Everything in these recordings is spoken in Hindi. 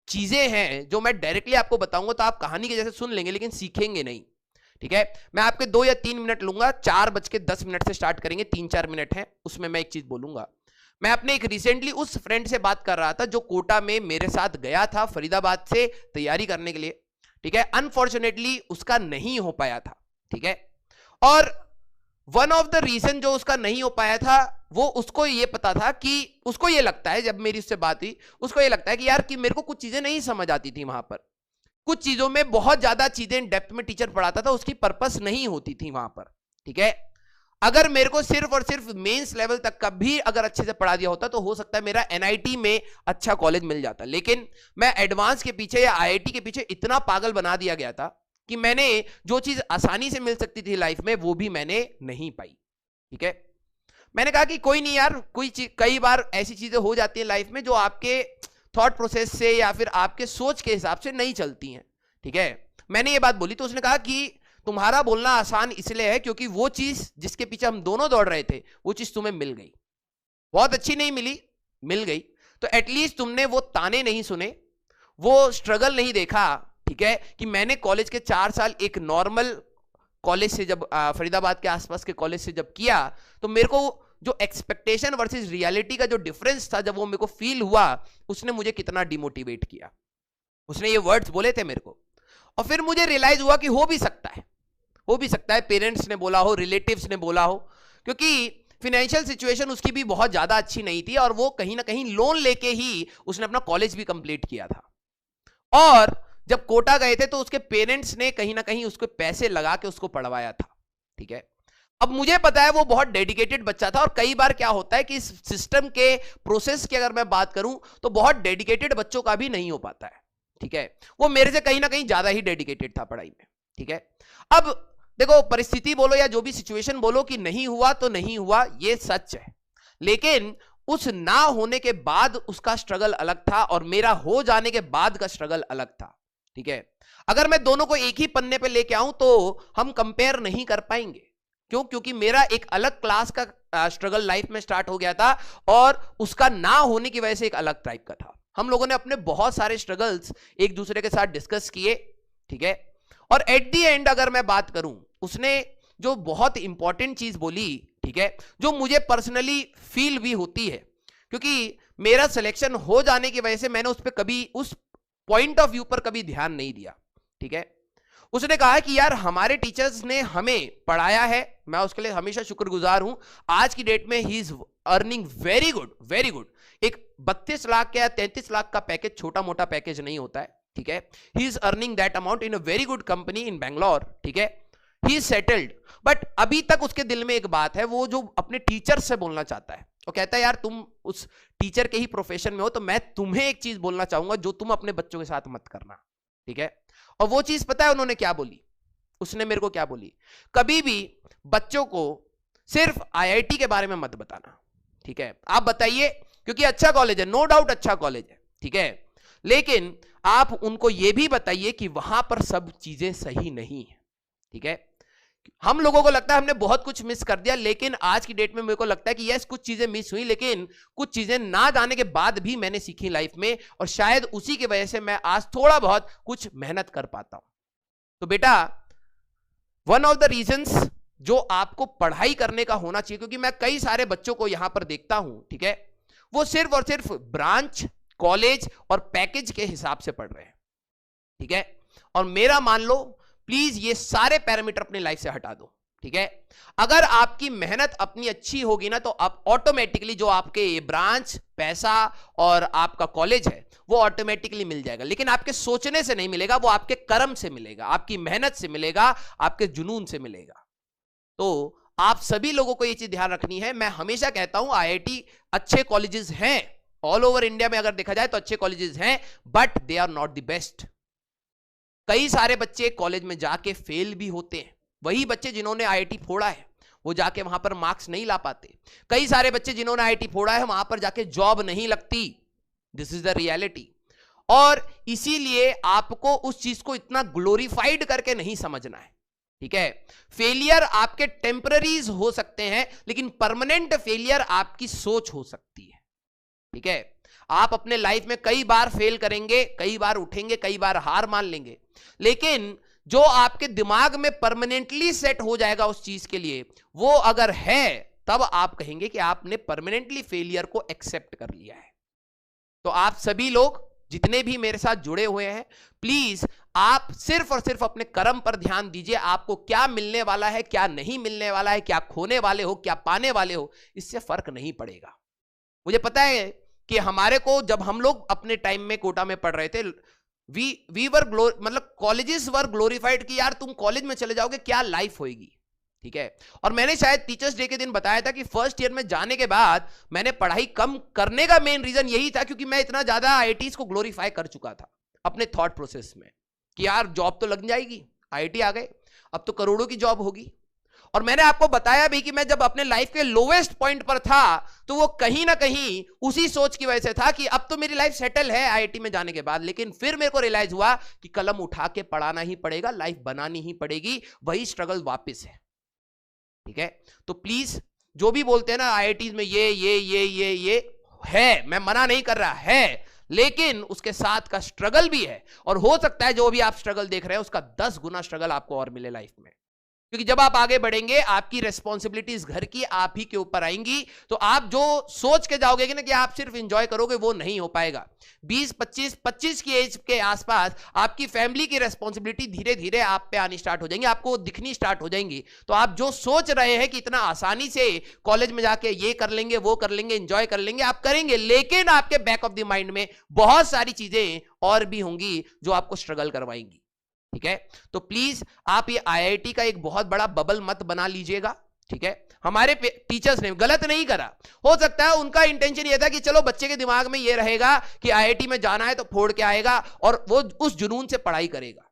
चीजें हैं जो मैं डायरेक्टली आपको बताऊंगा तो आप कहानी के जैसे सुन लेंगे लेकिन सीखेंगे नहीं, ठीक है। मैं आपके 2 या 3 मिनट लूंगा, 4:10 से स्टार्ट करेंगे, 3-4 मिनट है, उसमें मैं एक चीज बोलूंगा। मैं अपने एक रिसेंटली उस फ्रेंड से बात कर रहा था जो कोटा में मेरे साथ गया था फरीदाबाद से तैयारी करने के लिए, ठीक है। अनफॉर्चुनेटली उसका नहीं हो पाया था, ठीक है। और वन ऑफ द रीजन जो उसका नहीं हो पाया था वो उसको ये पता था कि उसको ये लगता है, जब मेरी उससे बात हुई उसको ये लगता है कि यार कि मेरे को कुछ चीजें नहीं समझ आती थी वहां पर, कुछ चीजों में बहुत ज्यादा चीजें डेप्थ में टीचर पढ़ाता था, उसकी पर्पस नहीं होती थी वहां पर, ठीक है। अगर मेरे को सिर्फ और सिर्फ मेंस लेवल तक का भी अगर अच्छे से पढ़ा दिया होता तो हो सकता है मेरा एनआईटी में अच्छा कॉलेज मिल जाता, लेकिन मैं एडवांस के पीछे या आईआईटी के पीछे इतना पागल बना दिया गया था कि मैंने जो चीज आसानी से मिल सकती थी लाइफ में वो भी मैंने नहीं पाई, ठीक है। मैंने कहा कि कोई नहीं यार, कई बार ऐसी चीजें हो जाती है लाइफ में जो आपके थॉट प्रोसेस से या फिर आपके सोच के हिसाब से नहीं चलती हैं, ठीक है। मैंने ये बात बोली तो उसने कहा कि तुम्हारा बोलना आसान इसलिए है क्योंकि वो चीज जिसके पीछे हम दोनों दौड़ रहे थे वो चीज तुम्हें मिल गई, बहुत अच्छी नहीं मिली, मिल गई, तो एटलीस्ट तुमने वो ताने नहीं सुने, वो स्ट्रगल नहीं देखा, ठीक है। कि मैंने कॉलेज के 4 साल एक नॉर्मल कॉलेज से जब फरीदाबाद के आसपास के कॉलेज से जब किया तो मेरे को जो एक्सपेक्टेशन वर्सेस रियलिटी का जो डिफरेंस था जब वो मेरे को फील हुआ, उसने मुझे कितना डिमोटिवेट किया। उसने ये वर्ड्स बोले थे मेरे को और फिर मुझे रियलाइज हुआ कि हो भी सकता है, हो भी सकता है पेरेंट्स ने बोला हो, रिलेटिव्स ने बोला हो, क्योंकि फिनेंशियल सिचुएशन उसकी भी बहुत ज्यादा अच्छी नहीं थी और वो कहीं ना कहीं लोन लेके ही उसने अपना कॉलेज भी कंप्लीट किया था। और जब कोटा गए थे तो उसके पेरेंट्स ने कहीं ना कहीं उसको पैसे लगा के उसको पढ़वाया था, ठीक है। अब मुझे पता है वो बहुत डेडिकेटेड बच्चा था और कई बार क्या होता है कि इस सिस्टम के प्रोसेस की अगर मैं बात करूं तो बहुत डेडिकेटेड बच्चों का भी नहीं हो पाता है, ठीक है। वो मेरे से कहीं ना कहीं ज्यादा ही डेडिकेटेड था पढ़ाई में, ठीक है। अब देखो परिस्थिति बोलो या जो भी सिचुएशन बोलो कि नहीं हुआ तो नहीं हुआ, ये सच है, लेकिन उस ना होने के बाद उसका स्ट्रगल अलग था और मेरा हो जाने के बाद का स्ट्रगल अलग था, ठीक है। अगर मैं दोनों को एक ही पन्ने पे लेके आऊं तो हम कंपेयर नहीं कर पाएंगे, क्यों? क्योंकि मेरा एक अलग क्लास का स्ट्रगल लाइफ में स्टार्ट हो गया था और उसका ना होने की वजह से एक अलग टाइप का था। हम लोगों ने अपने बहुत सारे स्ट्रगल्स एक दूसरे के साथ डिस्कस किए, ठीक है। और एट दी एंड अगर मैं बात करूं, उसने जो बहुत इंपॉर्टेंट चीज बोली, ठीक है, जो मुझे पर्सनली फील भी होती है, क्योंकि मेरा सिलेक्शन हो जाने की वजह से मैंने उस पर कभी उस पॉइंट ऑफ व्यू पर कभी ध्यान नहीं दिया, ठीक है। उसने कहा कि यार हमारे टीचर्स ने हमें पढ़ाया है, मैं उसके लिए हमेशा शुक्रगुजार हूं। आज की डेट में he is earning very good, very good. एक 32 लाख या 33 लाख का पैकेज छोटा मोटा पैकेज नहीं होता है, ठीक है। He is earning that amount in a very good company इन बैंगलोर, ठीक है। ही इज सेटल्ड, बट अभी तक उसके दिल में एक बात है, वो जो अपने टीचर से बोलना चाहता है। वो कहता है यार तुम उस टीचर के ही प्रोफेशन में हो तो मैं तुम्हें एक चीज बोलना चाहूंगा जो तुम अपने बच्चों के साथ मत करना, ठीक है। और वो चीज पता है उन्होंने क्या बोली? उसने मेरे को क्या बोली, कभी भी बच्चों को सिर्फ आईआईटी के बारे में मत बताना, ठीक है। आप बताइए क्योंकि अच्छा कॉलेज है, नो डाउट अच्छा कॉलेज है, ठीक है, लेकिन आप उनको यह भी बताइए कि वहां पर सब चीजें सही नहीं है, ठीक है। हम लोगों को लगता है हमने बहुत कुछ मिस कर दिया, लेकिन आज की डेट में मेरे को लगता है कि यस कुछ चीजें मिस हुई, लेकिन कुछ चीजें ना जाने के बाद भी मैंने सीखी लाइफ में और शायद उसी की वजह से मैं आज थोड़ा बहुत कुछ मेहनत कर पाता हूं। तो बेटा वन ऑफ द रीजंस जो आपको पढ़ाई करने का होना चाहिए, क्योंकि मैं कई सारे बच्चों को यहां पर देखता हूं, ठीक है, वो सिर्फ और सिर्फ ब्रांच, कॉलेज और पैकेज के हिसाब से पढ़ रहे हैं, ठीक है। और मेरा मान लो प्लीज ये सारे पैरामीटर अपनी लाइफ से हटा दो, ठीक है। अगर आपकी मेहनत अपनी अच्छी होगी ना तो आप ऑटोमेटिकली जो आपके ये ब्रांच, पैसा और आपका कॉलेज है वो ऑटोमेटिकली मिल जाएगा, लेकिन आपके सोचने से नहीं मिलेगा, वो आपके कर्म से मिलेगा, आपकी मेहनत से मिलेगा, आपके जुनून से मिलेगा। तो आप सभी लोगों को ये चीज ध्यान रखनी है। मैं हमेशा कहता हूं आईआईटी अच्छे कॉलेजेस हैं, ऑल ओवर इंडिया में अगर देखा जाए तो अच्छे कॉलेजेस हैं, but they are not the best. कई सारे बच्चे कॉलेज में जाके फेल भी होते हैं, वही बच्चे जिन्होंने आईआईटी फोड़ा है वो जाके वहां पर मार्क्स नहीं ला पाते। कई सारे बच्चे जिन्होंने आईआईटी फोड़ा है वहां पर जाके जॉब नहीं लगती। This is the reality. और इसीलिए आपको उस चीज को इतना ग्लोरीफाइड करके नहीं समझना है, ठीक है। फेलियर आपके टेम्पररीज हो सकते हैं, लेकिन परमानेंट फेलियर आपकी सोच हो सकती है। ठीक है, आप अपने लाइफ में कई बार फेल करेंगे, कई बार उठेंगे, कई बार हार मान लेंगे, लेकिन जो आपके दिमाग में परमानेंटली सेट हो जाएगा उस चीज के लिए, वो अगर है, तब आप कहेंगे कि आपने परमानेंटली फेलियर को एक्सेप्ट कर लिया है। तो आप सभी लोग जितने भी मेरे साथ जुड़े हुए हैं, प्लीज आप सिर्फ और सिर्फ अपने कर्म पर ध्यान दीजिए। आपको क्या मिलने वाला है, क्या नहीं मिलने वाला है, क्या खोने वाले हो, क्या पाने वाले हो, इससे फर्क नहीं पड़ेगा। मुझे पता है कि हमारे को, जब हम लोग अपने टाइम में कोटा में पढ़ रहे थे, वी वर मतलब कॉलेजेस वर ग्लोरीफाइड कि यार तुम कॉलेज में चले जाओगे, क्या लाइफ होगी। ठीक है, और मैंने शायद टीचर्स डे के दिन बताया था कि फर्स्ट ईयर में जाने के बाद मैंने पढ़ाई कम करने का मेन रीजन यही था, क्योंकि मैं इतना ज्यादा आईआईटीज को ग्लोरीफाई कर चुका था अपने थॉट प्रोसेस में कि यार जॉब तो लग जाएगी, आईआईटी आ गए, अब तो करोड़ों की जॉब होगी। और मैंने आपको बताया भी कि मैं जब अपने लाइफ के लोवेस्ट पॉइंट पर था, तो वो कहीं ना कहीं उसी सोच की वजह से था कि अब तो मेरी लाइफ सेटल है आईआईटी में जाने के बाद। लेकिन फिर मेरे को रियलाइज हुआ कि कलम उठा के पढ़ाना ही पड़ेगा, लाइफ बनानी ही पड़ेगी, वही स्ट्रगल वापस है। ठीक है, तो प्लीज जो भी बोलते हैं ना आईआईटी में ये है, मैं मना नहीं कर रहा है, लेकिन उसके साथ का स्ट्रगल भी है, और हो सकता है जो भी आप स्ट्रगल देख रहे हैं उसका 10 गुना स्ट्रगल आपको और मिले लाइफ में। क्योंकि जब आप आगे बढ़ेंगे, आपकी रिस्पॉन्सिबिलिटीज घर की आप ही के ऊपर आएंगी, तो आप जो सोच के जाओगे कि ना कि आप सिर्फ एंजॉय करोगे, वो नहीं हो पाएगा। 20-25 की एज के आसपास आपकी फैमिली की रिस्पॉन्सिबिलिटी धीरे धीरे आप पे आनी स्टार्ट हो जाएंगी, आपको दिखनी स्टार्ट हो जाएंगी। तो आप जो सोच रहे हैं कि इतना आसानी से कॉलेज में जाके ये कर लेंगे, वो कर लेंगे, एंजॉय कर लेंगे, आप करेंगे, लेकिन आपके बैक ऑफ द माइंड में बहुत सारी चीजें और भी होंगी जो आपको स्ट्रगल करवाएंगी। ठीक है, तो प्लीज आप ये आईआईटी का एक बहुत बड़ा बबल मत बना लीजिएगा। ठीक है, हमारे टीचर्स ने गलत नहीं करा, हो सकता है उनका इंटेंशन ये था कि चलो बच्चे के दिमाग में ये रहेगा कि आईआईटी में जाना है तो फोड़ के आएगा और वो उस जुनून से पढ़ाई करेगा।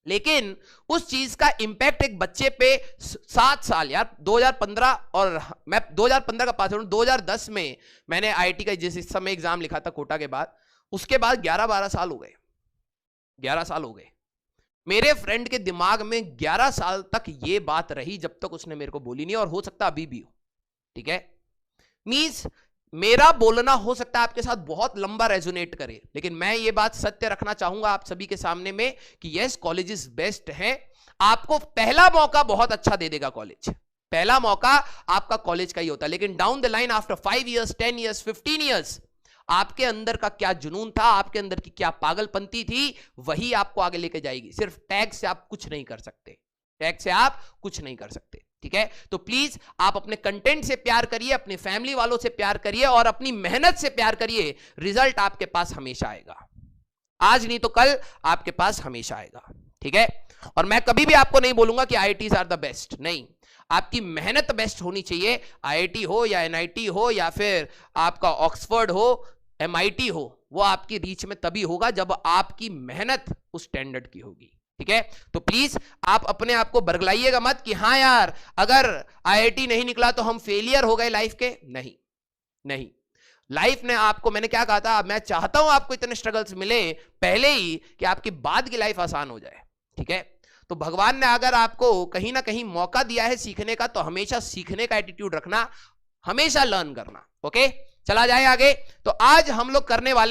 लेकिन उस चीज का इंपैक्ट एक बच्चे पे 7 साल, यार 2015, और मैं 2015 का पास हूं, 2010 में मैंने आईआईटी का जिस समय एग्जाम लिखा था कोटा के बाद, उसके बाद 11-12 साल हो गए, 11 साल हो गए। मेरे फ्रेंड के दिमाग में 11 साल तक ये बात रही जब तक उसने मेरे को बोली नहीं, और हो सकता अभी भी हो। ठीक है, मींस मेरा बोलना हो सकता है आपके साथ बहुत लंबा रेजोनेट करे, लेकिन मैं ये बात सत्य रखना चाहूंगा आप सभी के सामने में कि यस, कॉलेजेस बेस्ट हैं। आपको पहला मौका बहुत अच्छा दे देगा कॉलेज, पहला मौका आपका कॉलेज का ही होता है, लेकिन down the line after 5 years, 10 years, 15 years, आपके अंदर का क्या जुनून था, आपके अंदर की क्या पागलपंती थी, वही आपको आगे लेके जाएगी। सिर्फ टैग से आप कुछ नहीं कर सकते, टैग से आप कुछ नहीं कर सकते। ठीक है, तो प्लीज आप अपने कंटेंट से प्यार करिए, अपने फैमिली वालों से प्यार करिए, और अपनी मेहनत से प्यार करिए। रिजल्ट आपके पास हमेशा आएगा, आज नहीं तो कल आपके पास हमेशा आएगा। ठीक है, और मैं कभी भी आपको नहीं बोलूंगा कि आईआईटीज आर द बेस्ट, नहीं, आपकी मेहनत बेस्ट होनी चाहिए। आईआईटी हो या एनआईटी हो या फिर आपका ऑक्सफोर्ड हो, एमआईटी हो, वो आपकी रीच में तभी होगा जब आपकी मेहनत उस स्टैंडर्ड की होगी। ठीक है, तो प्लीज आप अपने आप को बरगलाइएगा मत कि हाँ यार अगर आईआईटी नहीं निकला तो हम फेलियर हो गए लाइफ के। नहीं नहीं, लाइफ ने आपको, मैंने क्या कहा था, मैं चाहता हूं आपको इतने स्ट्रगल्स मिले पहले ही कि आपकी बाद की लाइफ आसान हो जाए। ठीक है, तो भगवान ने अगर आपको कहीं ना कहीं मौका दिया है सीखने का, तो हमेशा सीखने का एटीट्यूड रखना, हमेशा लर्न करना। ओके, चला जाए आगे। तो आज हम लोग करने वाले